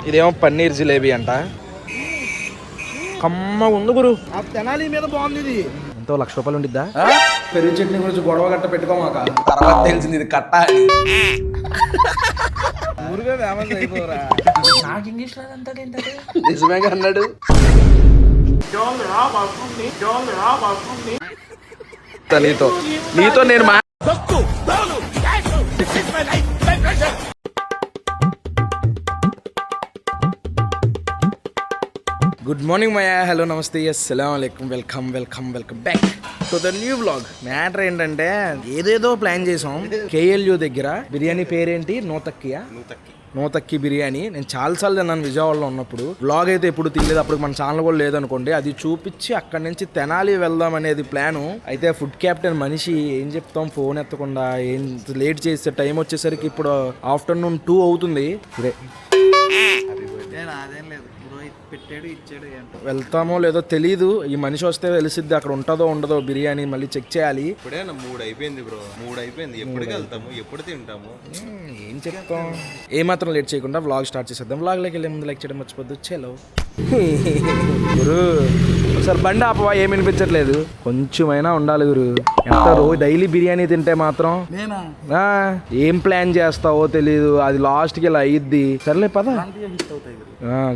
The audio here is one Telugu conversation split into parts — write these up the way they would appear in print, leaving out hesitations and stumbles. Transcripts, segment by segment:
ఇదేమో పన్నీర్ జిలేబీ అంట. కమ్మ ఉంది గురు. తెనాలి మీద బాగుంది ఇది. ఎంతో ₹1,00,000 ఉండిద్దా? పెరుగు చట్నీ గురించి గొడవ గట్ట పెట్టుకోమాక. తర్వాత తెలిసింది ఇది కట్ట అని. ఊరుగా ఫేమస్ అయిపోరా. నాకు ఇంగ్లీష్ నిజమేగా అన్నాడు. నీతో నేను గుడ్ మార్నింగ్ మయా. హలో నమస్తే, అస్సలాము అలైకుం. Welcome back to the new vlog. Matter ఏంటంటే ఏదేదో ప్లాన్ చేసాం. KLU దగ్గర బిర్యానీ పేరేంటి? నూతక్కి బిర్యానీ. నేను చాలాసార్లు తిన్నాను విజయవాడలో ఉన్నప్పుడు. వ్లాగ్ అయితే ఎప్పుడు తినలేదు. అప్పుడు మన ఛానల్ కూడా లేదనుకోండి. అది చూపించి అక్కడి నుంచి తెనాలి వెళ్దాం అనేది ప్లాను. అయితే ఫుడ్ క్యాప్టెన్ మనిషి ఏం చెప్తాం, ఫోన్ ఎత్తకుండా ఏం లేట్ చేస్తే టైం వచ్చేసరికి ఇప్పుడు ఆఫ్టర్నూన్ 2 అవుతుంది. ఇదే వెళ్తామో లేదో తెలీదు. ఈ మనిషి వస్తే తెలిసిద్ది అక్కడ ఉంటుందో ఉండదో బిర్యానీ. మళ్ళీ చెక్ చేయాలి. ఇప్పుడే 3 అయిపోయింది బ్రో. 3 అయిపోయింది. ఎప్పటికి వెళ్తాము, ఎప్పుడు తింటాము, ఏం చెప్తాం. ఏమాత్రం లేట్ చేయకుండా వ్లాగ్ స్టార్ట్ చేసేద్దాం. వ్లాగ్లోకి వెళ్ళే ముందు లైక్ చేయడం మర్చిపోద్దు. చలో గురు, ఒకసారి బండి ఆపవా? ఏమి వినిపించట్లేదు. కొంచెమైనా ఉండాలి గురు. ఎంత రోజు డైలీ బిర్యానీ తింటే మాత్రం ఏం ప్లాన్ చేస్తావో తెలీదు. అది లాస్ట్కి ఇలా అయ్యిద్ది. సర్లే పద,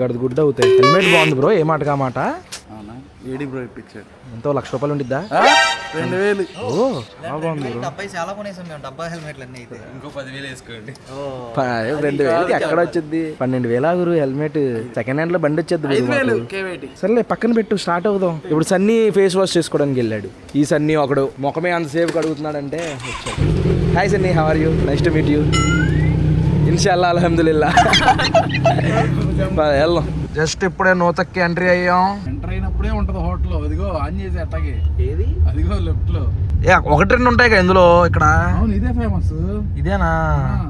గడదు గుడ్ అవుతాయి. హెల్మెట్ బాగుంది బ్రో. ఏ మాట కా మాట. ఏడి బ్రో ఇప్పించాడు. ఎంతో ₹1,00,000 ఉండిద్దా? 2,000. ఓ చాలా బాగుంది బ్రో. చాలా కొనేసాం మేము డబ్బా హెల్మెట్లు అన్నీ. అయితే ఇంకో 10,000 వేసుకోండి. 2,000 ఎక్కడ వచ్చింది? 12,000 గురు హెల్మెట్. సెకండ్ హ్యాండ్ లో బండి వచ్చేది. సర్లే పక్కన పెట్టు, స్టార్ట్ అవుదాం. ఇప్పుడు సన్నీ ఫేస్ వాష్ చేసుకోవడానికి వెళ్ళాడు. ఈ సన్నీ ఒకడు ముఖమే అంతసేపు కడుగుతున్నాడంటే వచ్చాడు. Hi Sunny, how are you? Nice to meet you. ఇన్షాల్లా అల్హమ్దులిల్లా. వెళ్దాం. జస్ట్ ఇప్పుడే నూతక్కి ఎంట్రీ అయ్యాం. ఎంటర్ అయినప్పుడే ఉంటది హోటల్. అదిగో ఆన్ చేసి అట్టాగే. ఏది? అదిగో లెఫ్ట్ లో. 1-2 ఉంటాయి కదా ఇందులో. ఇక్కడ అవును, ఇదే ఫేమస్. ఇదేనా?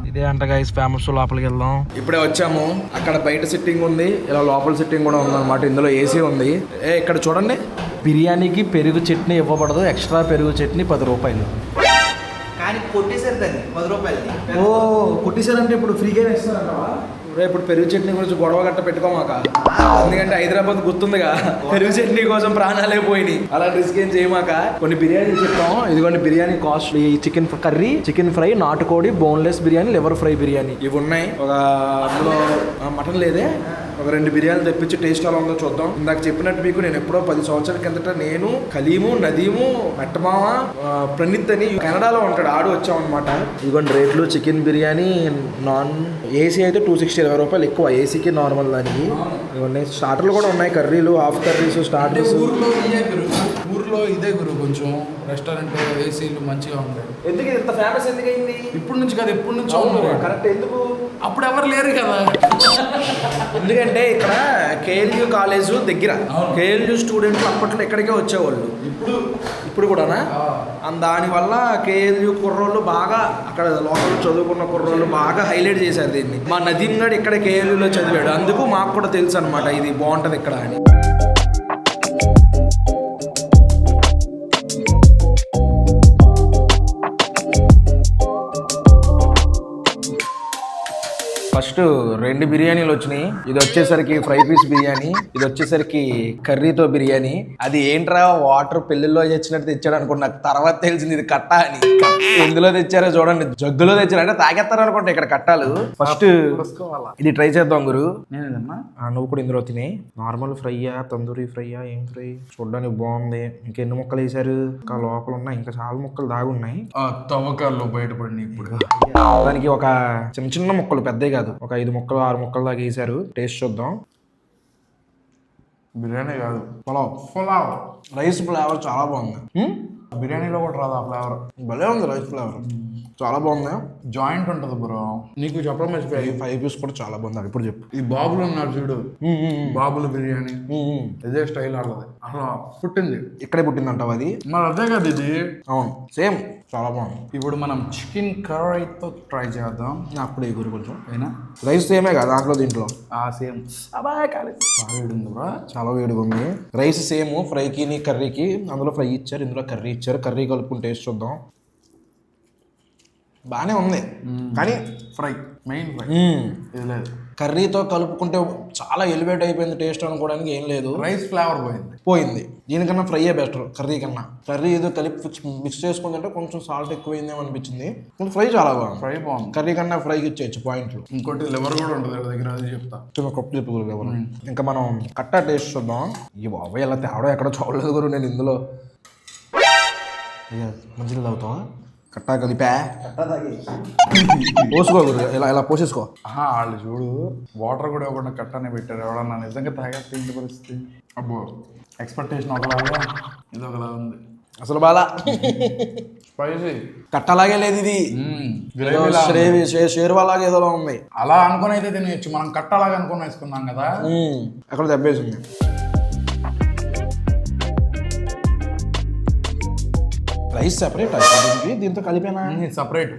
ఇదే అంట గైస్ ఫేమస్. లోపలికి వెళ్దాం. ఇప్పుడే వచ్చాము. అక్కడ బయట సిట్టింగ్ ఉంది, ఇలా లోపల సిట్టింగ్ కూడా ఉంది అనమాట. ఇందులో AC ఉంది. ఇక్కడ చూడండి, బిర్యానీకి పెరుగు చట్నీ ఇవ్వబడదు. ఎక్స్ట్రా పెరుగు చట్నీ ₹10. కానీ కొట్టేసారు దాన్ని ₹10. ఓ కొట్టేశారంటే ఇప్పుడు ఫ్రీగా ఇస్తారంటావా? ఇప్పుడు పెరుగు చట్నీ గురించి గొడవ గట్ట పెట్టుకోమాక. ఎందుకంటే హైదరాబాద్ గుర్తుందిగా, పెరుగు చట్నీ కోసం ప్రాణాలే పోయినాయి. అలా రిస్క్ ఏం చేయమాక. కొన్ని బిర్యానీ చెప్తాం. ఇదిగోండి biryani cost. Chicken curry, chicken fry, నాటుకోడి, boneless biryani, liver fry biryani ఇవి ఉన్నాయి. అందులో మటన్ లేదే. ఒక 2 బిర్యానీలు తెప్పించి టేస్ట్ ఎలా ఉందో చూద్దాం. ఇందాక చెప్పినట్టు మీకు నేను ఎప్పుడో 10 సంవత్సరాల కిందట నేను, కలీము, నదీము, మెట్టమామ, ప్రణీత్ అని కెనడాలో ఉంటాడు, ఆడు వచ్చామన్నమాట. ఇదిగోండి రేట్లు. చికెన్ బిర్యానీ నాన్ AC అయితే ₹260 ఎక్కువ. ACకి నార్మల్ దానికి. ఇవన్నీ స్టార్టర్లు కూడా ఉన్నాయి. కర్రీలు, హాఫ్ కర్రీస్, స్టార్టర్స్. ఊర్లో ఇదే గురు కొంచెం రెస్టారెంట్ ఏసీలు మంచిగా ఉంటాయి. ఎందుకు ఇంత ఫేమస్ ఎందుకు అయింది? ఇప్పుడు నుంచి కాదు, ఎప్పుడు నుంచో కరెక్ట్. ఎందుకు? అప్పుడు ఎవరు లేరు కదా. ఎందుకంటే ఇక్కడ KLU కాలేజ్ దగ్గర KLU స్టూడెంట్లు అప్పట్లో ఎక్కడికే వచ్చేవాళ్ళు. ఇప్పుడు కూడానా? దానివల్ల KLU కుర్రోళ్ళు బాగా, అక్కడ లోకల్ చదువుకున్న కుర్రోళ్ళు బాగా హైలైట్ చేశారు దీన్ని. మా నదీం గడ్ ఇక్కడ KLUలో చదివాడు. అందుకు మాకు కూడా తెలుసు అనమాట ఇది బాగుంటది ఇక్కడ అని. ఫస్ట్ 2 బిర్యానీలు వచ్చినాయి. ఇది వచ్చేసరికి ఫ్రై పీస్ బిర్యానీ, ఇది వచ్చేసరికి కర్రీతో బిర్యానీ. అది ఏంట్రా వాటర్ పెళ్లిలో తెచ్చినట్టు తెచ్చాడు అనుకోండి. నాకు తర్వాత తెలిసింది ఇది కట్ట అని. ఎందులో తెచ్చారో చూడండి. జగ్గులో తెచ్చారు అంటే తాగేస్తారు అనుకుంటా ఇక్కడ కట్టాలు. ఫస్ట్ ఇది ట్రై చేద్దాం గురు. నువ్వు కూడా ఇందులో తినే. నార్మల్ ఫ్రైయా, తందూరి ఫ్రైయా, ఏం ఫ్రై? చూడడానికి బాగుంది. ఇంకెన్ని ముక్కలు వేసారు? ఇంకా లోపల ఉన్నాయి, ఇంకా చాలా ముక్కలు దాగున్నాయి. తవ్వకాల్లో బయటపడి ఇప్పుడు దానికి ఒక చిన్న ముక్కలు, పెద్దవి కాదు, ఒక 5 ముక్కలు 6 ముక్కలు దాకా వేసారు. టేస్ట్ చూద్దాం. బిర్యానీ కాదు, పులావ్. రైస్ ఫ్లేవర్ చాలా బాగుంది. బిర్యానీలో కూడా రాదు ఆ ఫ్లేవర్. భలే ఉంది రైస్ ఫ్లేవర్. చాలా బాగుంది. జాయింట్ ఉంటుంది బ్రో. నీకు చెప్పడం మర్చిపోయి, 5 పీస్ కూడా చాలా బాగుంది. ఇప్పుడు చెప్పు. ఈ బాబులు ఉన్నారు చూడు, బాబుల బిర్యానీ ఇదే స్టైల్ ఆడది. అసలు పుట్టింది ఇక్కడే పుట్టిందంటావు అది? మరి అదే కదా ఇది. అవును, సేమ్. చాలా బాగుంది. ఇప్పుడు మనం చికెన్ కర్రీతో ట్రై చేద్దాం. అప్పుడు ఎగురు కొంచెం అయినా. రైస్ సేమే కదా దాంట్లో దీంట్లో? సేమ్. బాగా వేడి బ్రో, చాలా వేడిగా ఉంది. Rice same. ఫ్రైకి కర్రీకి అందులో ఫ్రై ఇచ్చారు, ఇందులో కర్రీ ఇచ్చారు. కర్రీ కలుపుకుని టేస్ట్ చూద్దాం. బాగానే ఉంది కానీ మెయిన్ ఫ్రై ఇది లేదు. కర్రీతో కలుపుకుంటే చాలా ఎలివేట్ అయిపోయింది టేస్ట్ అనుకోవడానికి ఏం లేదు. రైస్ ఫ్లేవర్ పోయింది. దీనికన్నా ఫ్రైయే బెటర్ కర్రీ కన్నా. కర్రీ ఏదో కలిపి మిక్స్ చేసుకుందంటే కొంచెం సాల్ట్ ఎక్కువైందేమో అనిపించింది. కానీ ఫ్రై చాలా బాగుంది. ఫ్రై బాగుంది. కర్రీ కన్నా ఫ్రైకి ఇచ్చేయచ్చు పాయింట్లు. ఇంకోటి లివర్ కూడా ఉంటుంది దగ్గర, అది చెప్తా. కప్పు చెప్పుకోరు ఎవరు. ఇంకా మనం కట్టా టేస్ట్ చూద్దాం. ఈ బాబాయ్ ఇలా తేవడం ఎక్కడ చూడలేదు గురు నేను ఇందులో. మంచిగా తాగుతావా? కట్టా కలిపా పోసుకో గురు, ఇలా పోసేసుకో. వాళ్ళు చూడు వాటర్ కూడా ఇవ్వకుండా కట్టనే పెట్టారు. ఎవడన్నా నిజంగా తాగా తిండి పరిస్థితి. అబ్బో ఎక్స్పెక్టేషన్ ఒకలాగా ఇది ఒకలా ఉంది. అసలు బాలా స్పైసీ కట్టలాగే లేదు ఇది. షేర్వాలాగా ఏదో ఉంది. అలా అనుకుని అయితే తినేయచ్చు. మనం కట్టలాగా అనుకుని వేసుకున్నాం కదా, అక్కడ దెబ్బేసింది. రైస్ సెపరేట్ దీంతో కలిపానా? Separate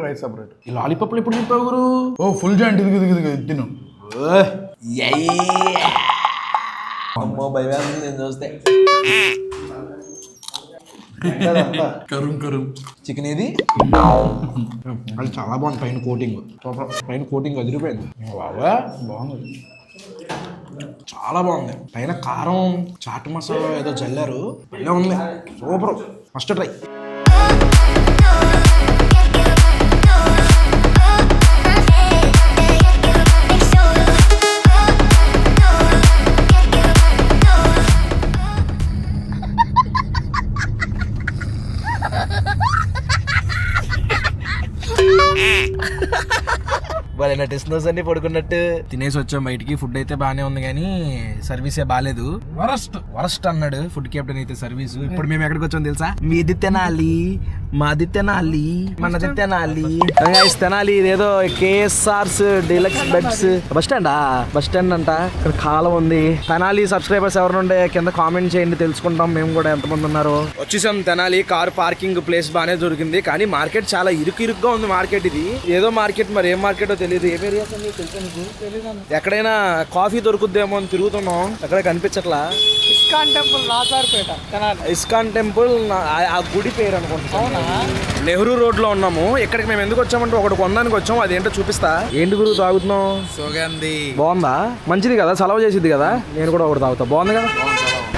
rice separate. ఈ లాలీపాప్లు ఎప్పుడు చెప్పావు గురు? ఓ ఫుల్ జాయింట్ ఇది తిను. అమ్మో భయం నేను చూస్తే. కరుం చికెన్ ఇది అది చాలా బాగుంది. పైన కోటింగ్ అదిరిపోయింది. బాగుంది, చాలా బాగుంది. పైన కారం చాట్ మసాలా ఏదో జల్లారు. భలే ఉంది, సూపర్. First try. వాళ్ళ నటిస్తున్నోస్ అన్ని పడుకున్నట్టు తినేసి వచ్చాం బయటికి. ఫుడ్ అయితే బాగానే ఉంది కానీ సర్వీసే బాగాలేదు. వరస్ట్ అన్నాడు ఫుడ్ కెప్టెన్ అయితే సర్వీస్. ఇప్పుడు మేము ఎక్కడికి వచ్చాం తెలుసా? మీది తెనాలి, మాది తెనాలి, మనది తెనాలి, తెనాలి. ఇదేదో కేఎస్ఆర్స్ డీలక్స్ బెడ్స్ బస్ స్టాండ్ అంట. ఇక్కడ కాలం ఉంది. తెనాలి సబ్స్క్రైబర్స్ ఎవరుండే కింద కామెంట్ చేయండి, తెలుసుకుంటాం మేము కూడా ఎంతమంది ఉన్నారో. వచ్చేసాం తెనాలి. కార్ పార్కింగ్ ప్లేస్ బాగానే దొరికింది కానీ మార్కెట్ చాలా ఇరుగ్గా ఉంది. మార్కెట్ ఇది ఏదో మార్కెట్, మరి ఏం మార్కెటో తెలియదు. ఏ ఏరియా తెలుసా నీకు? ఎక్కడైనా కాఫీ దొరుకుద్దేమో అని తిరుగుతున్నాం, ఎక్కడ కనిపించట్లా. ఇస్కాన్ టెంపుల్ ఆ గుడి పేరు అనుకుంటున్నా. నెహ్రూ రోడ్ లో ఉన్నాము. ఇక్కడికి మేము ఎందుకు వచ్చామంటే ఒకటి కొనడానికి వచ్చాము. అదేంటో చూపిస్తా. ఏంటి గురు తాగుతున్నాం? సుగంధి. బాగుందా? మంచిది కదా, చలవ చేసిద్ది కదా. నేను కూడా ఒకటి తాగుతా. బాగుంది కదా,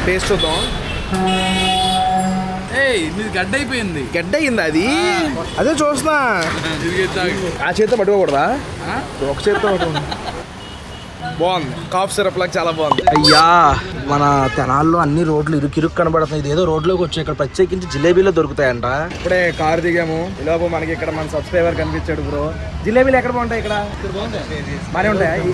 టేస్ట్ చూద్దాం. గడ్డ అయిపోయింది. గడ్డ అయింది అది. అదే చూస్తున్నా. ఆ చేతితో పట్టుకోకూడదా? ఒక చేతితో పట్టుకోండి. బాగుంది. కాఫ్ సిరప్ లాగా చాలా బాగుంది. అయ్యా మన తెనాల్లో అన్ని రోడ్లు ఇరుకు కనబడుతున్నాయి. ఇది ఏదో రోడ్లోకి వచ్చి ఇక్కడ ప్రత్యేకించి జిలేబీలో దొరుకుతాయంట. ఇప్పుడే కార్ దిగాము. ఇలాగో మనకి ఇక్కడ మన సబ్స్క్రైబర్ కనిపించాడు బ్రో. జిలేబీలు ఎక్కడ బాగుంటాయి? ఇక్కడ బాగానే ఉంటాయి.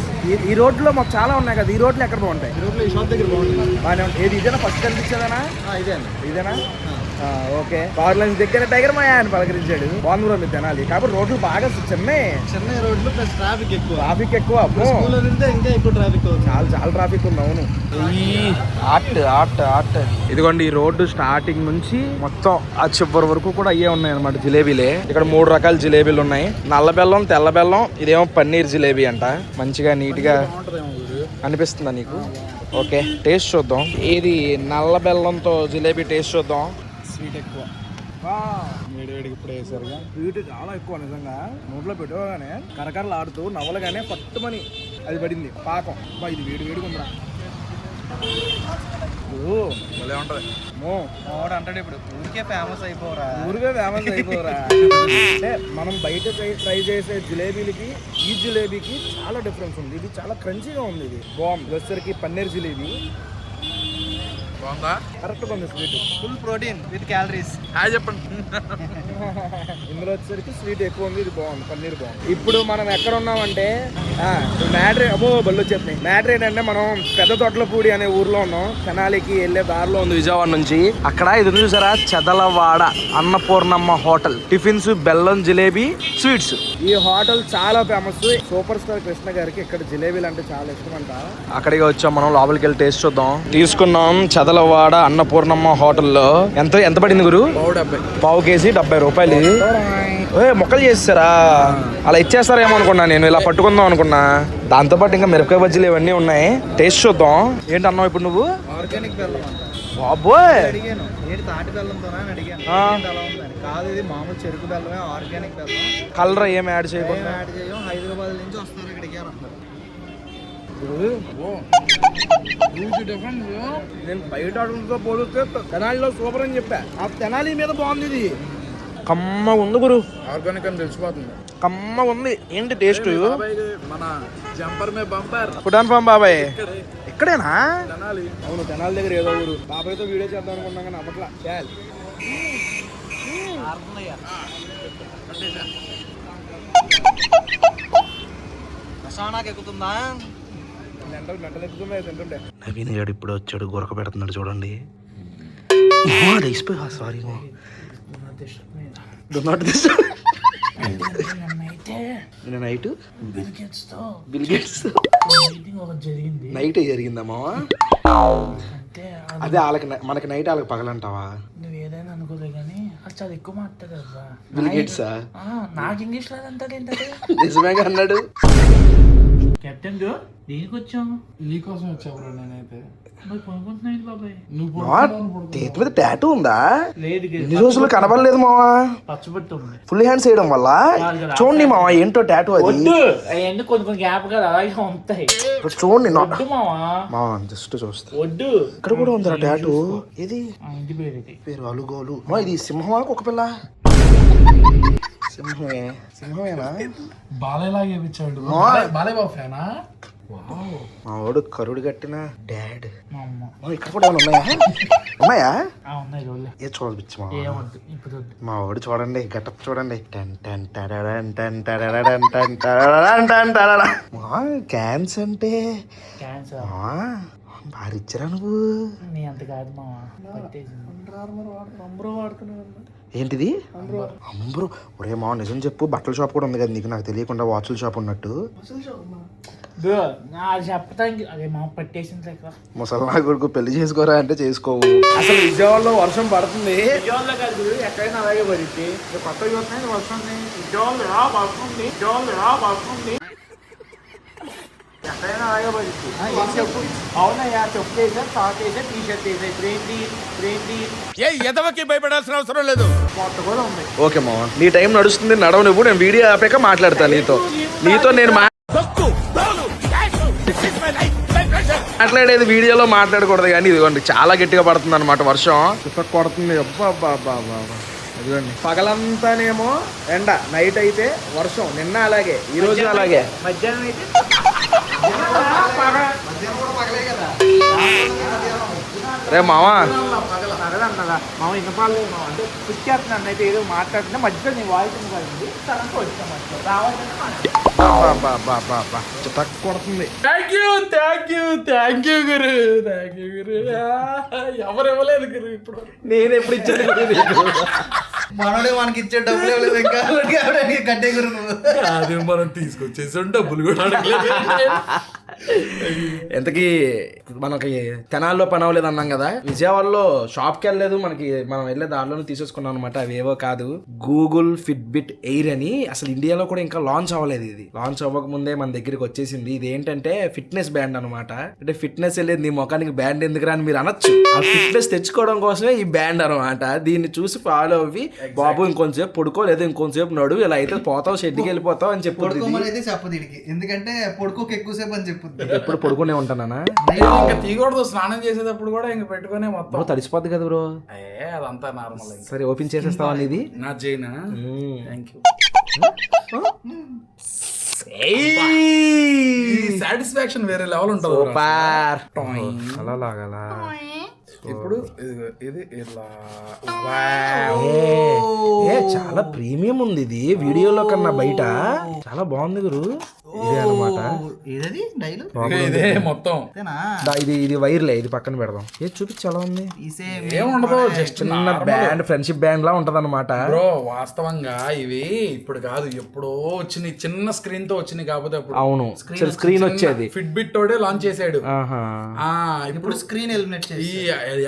ఈ రోడ్లో మాకు చాలా ఉన్నాయి కదా. ఈ రోడ్లు ఎక్కడ బాగుంటాయి? ఈ షాప్ దగ్గర బాగుంటుంది. బాగానే ఉంటాయి. ఏది ఇదేనా ఫస్ట్ కనిపించేదానా? ఇదేనా? ఓకే. పవర్ లైన్స్ దగ్గర టైగర్ మాయా అని పలకరించాడు. బాగుంది బ్రో మీరు తినాలి. కాబట్టి రోడ్లు బాగా చెన్నై రోడ్లు ప్లస్ ట్రాఫిక్ ఎక్కువ. అబ్బో ఇంకా ఎక్కువ ట్రాఫిక్. చాలా ట్రాఫిక్ ఉంది. అవును. ఆర్ట్ ఇదిగోండి. ఈ రోడ్డు స్టార్టింగ్ నుంచి మొత్తం ఆ చివరి వరకు కూడా అయ్యే ఉన్నాయి అనమాట జిలేబీలే. ఇక్కడ 3 రకాల జిలేబీలు ఉన్నాయి. నల్ల బెల్లం, తెల్ల బెల్లం. ఇదేమో పన్నీర్ జిలేబీ అంట. మంచిగా నీట్ గా అనిపిస్తుందా నీకు? ఓకే, టేస్ట్ చూద్దాం. ఏది నల్ల బెల్లంతో జిలేబీ టేస్ట్ చూద్దాం. స్వీట్ ఎక్కువ. వేడివేడికి ఇప్పుడు వేసారుగా. స్వీట్ చాలా ఎక్కువ నిజంగా. నోట్లో పెట్టగానే కరకరలు ఆడుతూ నవ్వలగానే పట్టుమని అది పడింది పాకం. ఇది వేడిగా ఉందా? భలే ఉంటది. అంటాడు ఇప్పుడు ఊరికే ఫేమస్ అయిపోరా. అంటే మనం బయట ట్రై చేసే జిలేబీలకి ఈ జిలేబీకి చాలా డిఫరెన్స్ ఉంది. ఇది చాలా క్రంచీగా ఉంది. ఇది బాగుంది. వచ్చేసరికి పన్నీర్ జిలేబీ బాగుందా? కరెక్ట్గా ఉంది. Sweet full protein with calories. చెప్పండి. ఇందులో వచ్చేసరికి స్వీట్ ఎక్కువ ఉంది. ఇది బాగుంది. పన్నీర్ బాగుంది. ఇప్పుడు మనం ఎక్కడ ఉన్నామంటే మ్యాటర్ బళ్ళు వచ్చేస్తున్నాయి. మ్యాటర్ ఏంటంటే మనం పెద్ద తొట్లపూడి అనే ఊర్లో ఉన్నాం. తెనాలికి వెళ్ళే దారిలో ఉంది విజయవాడ నుంచి. అక్కడ ఇది చూసారా, చెదలవాడ అన్నపూర్ణమ్మ హోటల్. టిఫిన్స్, బెల్లం జిలేబీ, స్వీట్స్. ఈ హోటల్ చాలా ఫేమస్. సూపర్ స్టార్ కృష్ణ గారికి ఇక్కడ జిలేబీలు అంటే చాలా ఇష్టం అంట. అక్కడికి వచ్చాం మనం. లోపలికి వెళ్ళి టేస్ట్ చూద్దాం. తీసుకున్నాం చెదలవాడ అన్నపూర్ణమ్మ హోటల్లో. ఎంత పడింది గురు? పావు కేజీ 70 రూపాయలు. మొక్కలు చేస్తారా? అలా ఇచ్చేస్తారేమో అనుకున్నా నేను. ఇలా పట్టుకుందాం అనుకున్నా. దాంతోపాటు ఇంకా మిరపకాయ బజ్జీలు ఇవన్నీ ఉన్నాయి. టేస్ట్ చూద్దాం. ఏంటన్నావు ఇప్పుడు నువ్వు? ఆర్గానిక్ బెల్లం. బాబోయ్ అడిగాను ఏంటి తాటి బెల్లంతోనా అని అడిగాను ఆ. ఏంటి అలా ఉందని కాదు ఇది మామూలు చెరుకు బెల్లమే ఆర్గానిక్ బెల్లం కలర్ ఏం యాడ్ ఏం చేయకుండా యాడ్ చేయం హైదరాబాద్ నుంచి వస్తారు ఇక్కడికి అని అంటున్నారు నేను బయట అడుగుతో పోలిస్తే తెనాలిలో సూపర్ అని చెప్పా ఆ తెనాలి మీద బాగుంది ఇది కమ్మ ఉంది గురు ఆర్గానిక్ అని తెలిసిపోతుంది. కమ్మ ఉంది ఏంటి టేస్ట్ మన జంపర్ మే బంపర్ పుటాన్ ఫామ్ బాబాయ్ ఇక్కడేనా తెనాలి. అవును తెనాలి దగ్గర ఏదో ఊరు బాబాయ్తో వీడియో చేద్దాం అనుకున్నాం కానీ అప్పట్లా చాలు రసానాకి ఎక్కుతుందా మెంటలు ఎక్కుతున్నాయి తింటుంటే నవీన్ గారు ఇప్పుడు వచ్చాడు గురక పెడుతున్నాడు చూడండి సారీ నైట్ నైట్ జరిగిందమ్మా అదే వాళ్ళకి మనకి నైట్ వాళ్ళకి పగలంటావా నువ్వు ఏదైనా అనుకోలే కానీ అది చాలా ఎక్కువ మాట్లాడదు బిల్ గేట్సా నాకు ఇంగ్లీష్ లో అంటారు ఏంటంటే నిజమేగా అన్నాడు కెప్టెన్ దేనికి వచ్చాము నీకోసం వచ్చావురా నేనైతే. మరి కొనుక్కుంటున్నాయి బాబాయ్ నువ్వు చేతి మీద టాటూ ఉందా లేదు ఇన్ని రోజులు కనబడలేదు మావా పచ్చబట్టి ఉంది ఫుల్ హ్యాండ్స్ వేయడం వల్ల చూడండి మావా ఏంటో టాటూ అది వద్దు అవన్నీ కొన్ని కొన్ని గ్యాప్ గా అలాగే ఉంటాయి చూడండి వద్దు మావా మావా జస్ట్ చూస్తా వద్దు ఇక్కడ కూడా ఉందిరా టాటూ ఇది ఆ ఇంటి పేరు ఇది పేరు అలుగోలు మా ఇది సింహమా ఒక పిల్ల సింహమే సింహమేనా బాలేలాగా చేయించాడు. బాలే బాబు ఫ్యానా? మా వాడు కరుడు కట్టిన డాడ్ మా అమ్మ ఇక్కడ కూడా ఏమైనా ఉన్నాయా ఉన్నాయి రోజులే ఏ చూడవచ్చు మా ఏమొద్దు ఇప్పుడు వద్దు మా వాడు చూడండి గెటప్ చూడండి టన్ టన్ టడడన్ టన్ టడడన్ టన్ టడడన్ టన్ టడడ. మా క్యాన్స్ అంటే క్యాన్సర్ మా బాగా ఇచ్చరా నువ్వు నీ అంత కాదు మావా పట్టేసింది వాడుతున్నావు ఏంటిది అంబ్రో ఒరే మా నిజం చెప్పు బట్టల షాప్ కూడా ఉంది కదా నీకు నాకు తెలియకుండా వాచ్ల షాప్ ఉన్నట్టు అది చెప్పడానికి అదే మా పట్టేసింది దగ్గర ముసల్లా కొడుకు పెళ్లి చేసుకోరా అంటే చేసుకోవు అసలు విజయవాడలో వర్షం పడుతుంది విజయవాడలో కాదు ఎక్కడైనా అలాగే పడితే కొత్త చూస్తున్నాయి వస్తుంది విజయవాడలో వస్తుంది వస్తుంది ఎక్కడైనా అలాగే పడితే చెప్పు అవునయ్యా చెప్పు వేసా షార్ట్ వేసా టీ షర్ట్ వేసా ఇప్పుడేంటి ఏ ఎదవకి భయపడాల్సిన అవసరం లేదు. కొత్త కూడా ఉంది ఓకే మామ నీ టైం నడుస్తుంది నడవ నువ్వు నేను వీడియో ఆపాక మాట్లాడతాను నీతో నేను మాట్లాడేది వీడియోలో మాట్లాడకూడదు కానీ ఇదిగోండి చాలా గట్టిగా పడుతుంది అనమాట వర్షం చుట్టూ కొడుతుంది అబ్బా అదిగోండి పగలంతానేమో ఎండ నైట్ అయితే వర్షం నిన్న అలాగే ఈ రోజు అలాగే మధ్యాహ్నం అయితే రే మావా పగలన్నదా మామ ఇన్నపాలు అంటే పుష్ చేస్తున్నాను అయితే ఏదో మాట్లాడుతున్నా మధ్యలో నీ వాయిస్ కలిగింది తనకు వచ్చాం మధ్యలో రావాలంటే తక్కువ కొడుతుంది థ్యాంక్ యూ గురు ఎవరు ఇవ్వలేదు గురు ఇప్పుడు. నేను ఎప్పుడు ఇచ్చాను మనోడే మనకి ఇచ్చే డబ్బులు ఇవ్వలేదు ఇంకా కట్టే గురు నువ్వు అదే మనం తీసుకొచ్చేసాం డబ్బులు కూడా అడగలేదు. ఎంతకీ మనకి తెనాల్లో పని అవ్వలేదు అన్నాం కదా విజయవాడలో షాప్కి వెళ్ళలేదు మనం వెళ్ళే దారిలోనే తీసేసుకున్నాం అనమాట అవేవో కాదు గూగుల్ ఫిట్బిట్ ఎయిర్ అని అసలు ఇండియాలో కూడా ఇంకా లాంచ్ అవ్వలేదు ఇది లాంచ్ అవ్వక ముందే మన దగ్గరికి వచ్చేసింది ఇది ఏంటంటే ఫిట్నెస్ బ్యాండ్ అనమాట అంటే ఫిట్నెస్ వెళ్ళేది నీ ముఖానికి బ్యాండ్ ఎందుకురా అని మీరు అనొచ్చు ఆ ఫిట్నెస్ తెచ్చుకోవడం కోసమే ఈ బ్యాండ్ అనమాట దీన్ని చూసి ఫాలో అవ్వి బాబు ఇంకొంచెంసేపు పడుకో లేదా ఇంకొంచెంసేపు నడు ఇలా అయితే పోతావు షెడ్కి వెళ్ళిపోతావు అని చెప్పు పడుకోమని చెప్పదు వీడికి ఎందుకంటే పడుకోక ఎక్కువసేపు అని చెప్పుద్ది ఎప్పుడు పడుకునే ఉంటానా ఇంకా తీయకూడదు స్నానం చేసేటప్పుడు కూడా ఇంక పెట్టుకునే మొత్తం తడిసిపోద్ది కదా బ్రో అదంతా నార్మల్. సరే ఓపెన్ చేసేస్తావా ఇది నా జైనా థ్యాంక్ యూ. సాటిస్ఫాక్షన్ వేరే లెవెల్ ఉంటుంది. సూపర్ అలా లాగలా ఇప్పుడు ఇది ఇలా చాలా ప్రీమియం ఉంది ఇది వీడియోలో కన్నా బయట చాలా బాగుంది గురు ఇదే అనమాట ఏదది డైలు ఇదే మొత్తం ఇది వైర్లే ఇది పక్కన పెడదాం ఏది చూపించి ఎలా ఉంది ఏముండదు జస్ట్ చిన్న బ్యాండ్ ఫ్రెండ్షిప్ బ్యాండ్ లా ఉంటది అనమాట బ్రో. వాస్తవంగా ఇవి ఇప్పుడు కాదు ఎప్పుడో వచ్చినాయి చిన్న స్క్రీన్ తో వచ్చినాయి కాకపోతే అప్పుడు అవును స్క్రీన్ వచ్చేది ఫిట్ బిట్ తోడే లాంచ్ చేసాడు. ఆహా ఇప్పుడు స్క్రీన్ ఎలిమినేట్ చేసి ఈ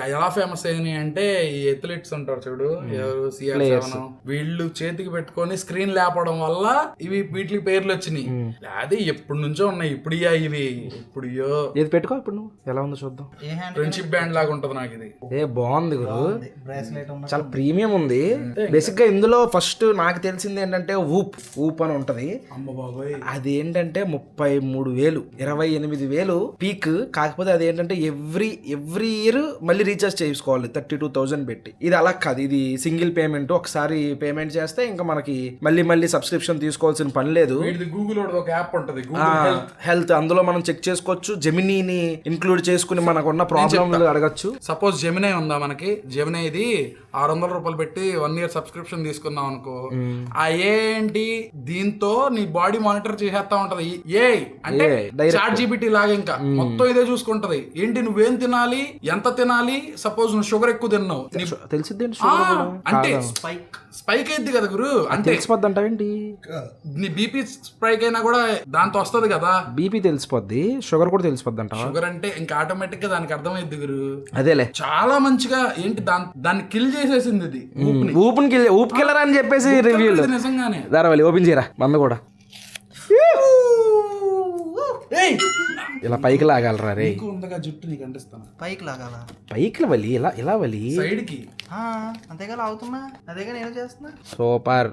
ఎలా ఫేమస్ అయినాయి అంటే ఈ ఎథ్లెట్స్ ఉంటారు చూడు ఎవరు CR7 వీళ్ళు చేతికి పెట్టుకొని స్క్రీన్ లేపడం వల్ల ఇవి వీటికి పేర్లు వచ్చినాయి. అదే ఎప్పటి నుంచో ఉన్నాయి. ఇప్పుడు ఇవి ఇప్పుడు ఏది పెట్టుకో ఇప్పుడు నువ్వు ఎలా ఉందో చూద్దాం. ఫ్రెండ్షిప్ బ్యాండ్ లాగా ఉంటది నాకు ఇది. బాగుంది గురు, బ్రాస్లెట్ చాలా ప్రీమియం ఉంది. బేసిక్ గా ఇందులో ఫస్ట్ నాకు తెలిసింది ఏంటంటే ఊప్ అని ఉంటది. అమ్మ బాబాయ్, అది ఏంటంటే 33,000 28,000 పీక్. కాకపోతే అది ఏంటంటే ఎవ్రీ ఇయర్ మళ్ళీ రీఛార్జ్ చేసుకోవాలి 32,000 పెట్టి. ఇది అలా కాదు, ఇది సింగిల్ పేమెంట్. ఒకసారి పేమెంట్ చేస్తే ఇంకా మనకి మళ్ళీ సబ్స్క్రిప్షన్ తీసుకోవాల్సిన పని లేదు. గూగుల్ ఒక యాప్ ఉంటది, హెల్త్, అందులో మనం చెక్ చేసుకోవచ్చు. జెమినీని ఇంక్లూడ్ చేసుకుని మనకున్న ప్రాబ్లమ్ అడగచ్చు. సపోజ్ జెమినీ ఉందా మనకి, జెమినీ ఇది 600 రూపాయలు పెట్టి 1 year సబ్స్క్రిప్షన్ తీసుకున్నాం అనుకో, ఆ ఏంటి దీంతో నీ బాడీ మానిటర్ చేసేస్తా ఉంటది. ఏ అంటే చాట్ జీపీటీ లాగా ఇంకా మొత్తం ఇదే చూసుకుంటది. ఏంటి నువ్వేం తినాలి, ఎంత తినాలి. సపోజ్ నువ్వు షుగర్ ఎక్కువ తిన్నావు, తెలిసిద్ది అంటే స్పైక్ అయింది కదా గురు, అంటే తెలిసిపోద్ది అంటావేంటి? నీ బీపీ స్పైక్ అయినా కూడా దాంతో వస్తది కదా. బీపీ తెలిసిపోద్ది, షుగర్ కూడా తెలిసిపోద్ది అంట. షుగర్ అంటే ఇంకా ఆటోమేటిక్ గా దానికి అర్థమైద్ది గురు. అదేలే, చాలా మంచిగా ఏంటి దాన్ని కిల్ చేసేసింది ఇది. ఊపు కిల్లర్ అని చెప్పేసి రివ్యూలు. నిజంగానే దారావళి ఓపెన్ చేయరా, మంద కూడా ఇలా పైకి లాగాలరా రే. ఉందగా జుట్టు నీకు అంటిస్తాను. పైకి లాగాల, పైకి వలి ఇలా వలి సైడ్ కి. అంతేగా లాగుతున్నా, అదేగా నేను చేస్తున్నా. సూపర్.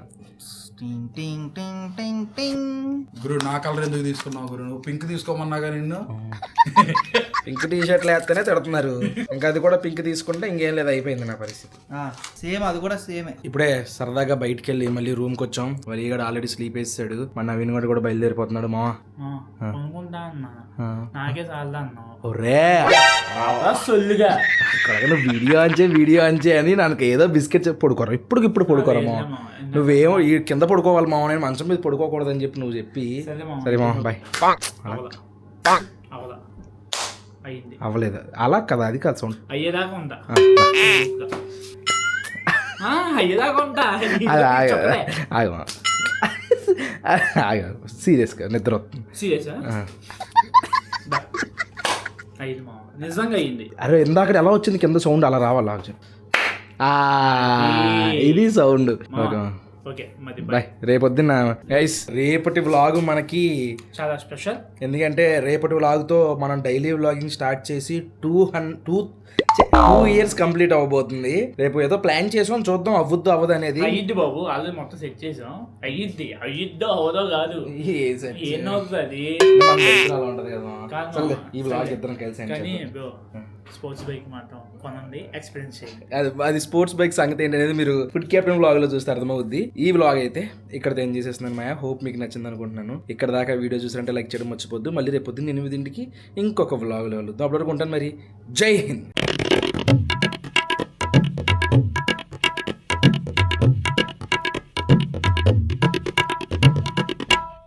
టింగ్ టింగ్ టింగ్ టింగ్ టింగ్. గురు నా కలర్ ఎందుకు తీసుకున్నావు గురు? నువ్వు పింక్ తీసుకోమన్నాగా నిన్ను. పింక్ టీ షర్ట్లు వేస్తేనే తిడుతున్నారు, ఇంకా అది కూడా పింక్ తీసుకుంటే ఇంకేం లేదు, అయిపోయింది నా పరిస్థితి. సేమ్, అది కూడా సేమే. ఇప్పుడే సరదాగా బయటికి వెళ్ళి మళ్ళీ రూమ్ కి వచ్చాం. వలిగాడు ఆల్రెడీ స్లీప్ వేసాడు. మన నవీన్ గడు కూడా బయలుదేరిపోతున్నాడు. మా నాకే చాలా అన్నా ఒరే సొల్లుగా వీడియో అంచే అని నాకు ఏదో బిస్కెట్ చెప్పి పడుకోరా, ఇప్పుడు పడుకోరా మా. నువ్వేమో ఈ కింద పడుకోవాలి మామ, నేను మంచం మీద పడుకోకూడదని చెప్పి నువ్వు చెప్పి. సరే మామ బాయ్. అవ్వలేదు అలా కదా, అది కాదు సౌండ్ అయ్యేదాకా ఉంటా అయ్యేదాకా ఉంటా. సీరియస్గా నిద్ర వస్తుంది. సీరియసా? అయింది మామ, నిజంగా అయింది. అరే ఇందాక ఎలా వచ్చింది కింద సౌండ్, అలా రావాలా? ఇది సౌండ్. ఓకే మరి బాయ్. రేపొద్దున్న గైస్ రేపటి వ్లాగ్ మనకి చాలా స్పెషల్. ఎందుకంటే రేపటి వ్లాగ్తో మనం డైలీ వ్లాగింగ్ స్టార్ట్ చేసి 2 years కంప్లీట్ అవ్వబోతుంది. రేపు ఏదో ప్లాన్ చేసాం, చూద్దాం అవ్వద్దు అవ్వదు అనేది. అయ్యిద్ది బాబు, ఆల్రెడీ మొత్తం సెట్ చేసాం. అయ్యిద్దో అవదో కాదు, ఏమవుతుంది ఈ వ్లాగ్ ఇద్దరం కలిసి. కానీ స్పోర్ట్స్ బైక్ మాత్రం కొనండి, ఎక్స్పీరియన్స్ చేయండి. అది స్పోర్ట్స్ బైక్ సంగతి ఏంటనేది మీరు ఫుడ్ క్యాప్టెన్ వ్లాగ్ లో చూస్తే అర్థమవుద్ది. ఈ వ్లాగ్ అయితే ఇక్కడ ఏం చేసేస్తున్నాను మాయా. హోప్ మీకు నచ్చింది అనుకుంటున్నాను. ఇక్కడ దాకా వీడియో చూసారంటే లైక్ చేయడం మర్చిపోద్దు. మళ్ళీ రేపు పొద్దున్న 8 ఇంకొక వ్లాగ్ లో వెళ్తాం. అప్పటివరకు ఉంటాను మరి. జై హింద్.